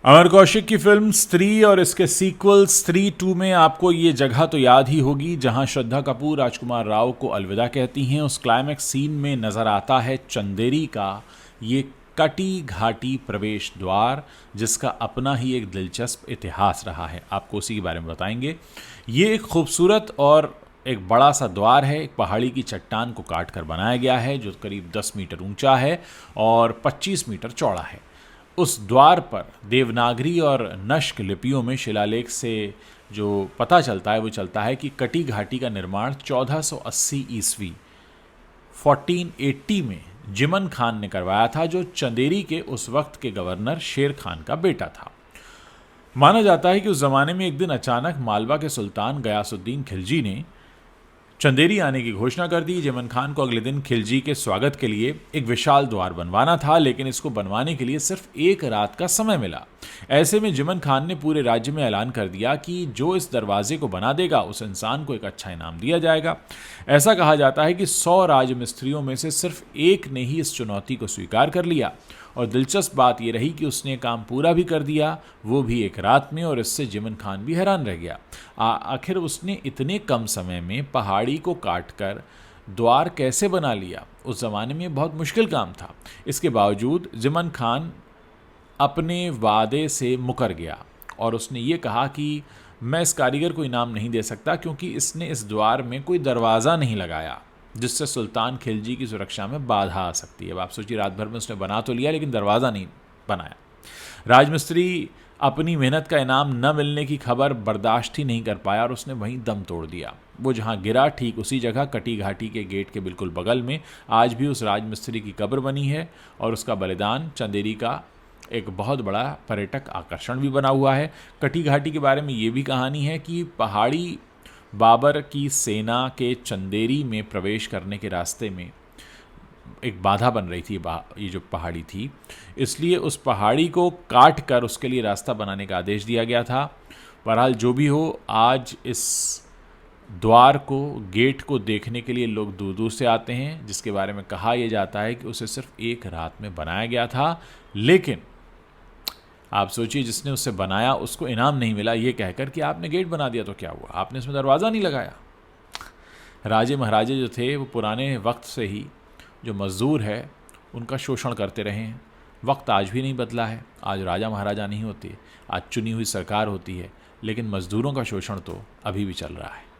अमर कौशिक की फिल्म स्त्री और इसके सीक्वल स्त्री 2 में आपको ये जगह तो याद ही होगी जहां श्रद्धा कपूर राजकुमार राव को अलविदा कहती हैं। उस क्लाइमैक्स सीन में नज़र आता है चंदेरी का ये कटी घाटी प्रवेश द्वार, जिसका अपना ही एक दिलचस्प इतिहास रहा है। आपको उसी के बारे में बताएंगे। ये एक खूबसूरत और एक बड़ा सा द्वार है। एक पहाड़ी की चट्टान को काट कर बनाया गया है जो करीब 10 मीटर ऊंचा है और 25 मीटर चौड़ा है। उस द्वार पर देवनागरी और नष्क लिपियों में शिलालेख से जो पता चलता है वो चलता है कि कटी घाटी का निर्माण 1480 ईस्वी 1480 में जिमन खान ने करवाया था, जो चंदेरी के उस वक्त के गवर्नर शेर खान का बेटा था। माना जाता है कि उस जमाने में एक दिन अचानक मालवा के सुल्तान गयासुद्दीन खिलजी ने चंदेरी आने की घोषणा कर दी। जिमन खान को अगले दिन खिलजी के स्वागत के लिए एक विशाल द्वार बनवाना था, लेकिन इसको बनवाने के लिए सिर्फ एक रात का समय मिला। ऐसे में जिमन खान ने पूरे राज्य में ऐलान कर दिया कि जो इस दरवाजे को बना देगा उस इंसान को एक अच्छा इनाम दिया जाएगा। ऐसा कहा जाता है कि 100 राजमिस्त्रियों में से सिर्फ एक ने ही इस चुनौती को स्वीकार कर लिया, और दिलचस्प बात यह रही कि उसने काम पूरा भी कर दिया, वो भी एक रात में, और इससे जिमन खान भी हैरान रह गया। आखिर उसने इतने कम समय में पहाड़ी को काटकर द्वार कैसे बना लिया। उस ज़माने में बहुत मुश्किल काम था। इसके बावजूद जिमन खान अपने वादे से मुकर गया और उसने ये कहा कि मैं इस कारीगर को इनाम नहीं दे सकता क्योंकि इसने इस द्वार में कोई दरवाज़ा नहीं लगाया जिससे सुल्तान खिलजी की सुरक्षा में बाधा आ सकती है। अब आप सोचिए, रात भर में उसने बना तो लिया लेकिन दरवाज़ा नहीं बनाया। राजमिस्त्री अपनी मेहनत का इनाम न मिलने की खबर बर्दाश्त ही नहीं कर पाया और उसने वहीं दम तोड़ दिया। वो जहाँ गिरा ठीक उसी जगह कटी घाटी के गेट के बिल्कुल बगल में आज भी उस राजमिस्त्री की कब्र बनी है, और उसका बलिदान चंदेरी का एक बहुत बड़ा पर्यटक आकर्षण भी बना हुआ है। कटी घाटी के बारे में ये भी कहानी है कि पहाड़ी बाबर की सेना के चंदेरी में प्रवेश करने के रास्ते में एक बाधा बन रही थी, ये जो पहाड़ी थी, इसलिए उस पहाड़ी को काट कर उसके लिए रास्ता बनाने का आदेश दिया गया था। बहरहाल जो भी हो, आज इस द्वार को, गेट को देखने के लिए लोग दूर दूर से आते हैं, जिसके बारे में कहा यह जाता है कि उसे सिर्फ एक रात में बनाया गया था। लेकिन आप सोचिए, जिसने उसे बनाया उसको इनाम नहीं मिला ये कहकर कि आपने गेट बना दिया तो क्या हुआ, आपने इसमें दरवाज़ा नहीं लगाया। राजे महाराजे जो थे वो पुराने वक्त से ही जो मज़दूर है उनका शोषण करते रहे हैं। वक्त आज भी नहीं बदला है। आज राजा महाराजा नहीं होते, आज चुनी हुई सरकार होती है, लेकिन मज़दूरों का शोषण तो अभी भी चल रहा है।